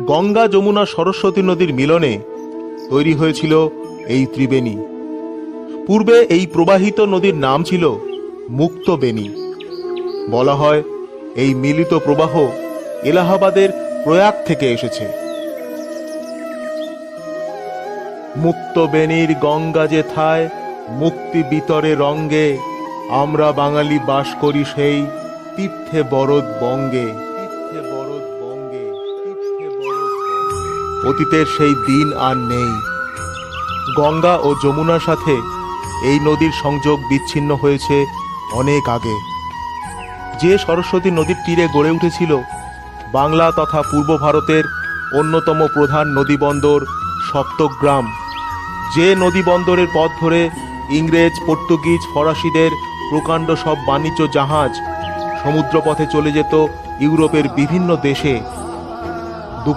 গঙ্গা যমুনা সরস্বতী নদীর মিলনে তৈরি হয়েছিল এই ত্রিবেণী। পূর্বে এই প্রবাহিত নদীর নাম ছিল মুক্তবেণী। বলা হয় এই মিলিত প্রবাহ এলাহাবাদের প্রয়াগ থেকে এসেছে। মুক্তবেণীর গঙ্গা যেথায় মুক্তি বিতরে রঙ্গে, আমরা বাঙালি বাস করি সেই তীর্থে বরদ বঙ্গে। অতীতের সেই দিন আর নেই। গঙ্গা ও যমুনার সাথে এই নদীর সংযোগ বিচ্ছিন্ন হয়েছে অনেক আগে। যে সরস্বতী নদীর তীরে গড়ে উঠেছিল বাংলা তথা পূর্ব ভারতের অন্যতম প্রধান নদীবন্দর সপ্তগ্রাম, যে নদীবন্দরের পথ ধরে ইংরেজ, পর্তুগিজ, ফরাসিদের প্রকাণ্ড সব বাণিজ্য জাহাজ সমুদ্রপথে চলে যেত ইউরোপের বিভিন্ন দেশে,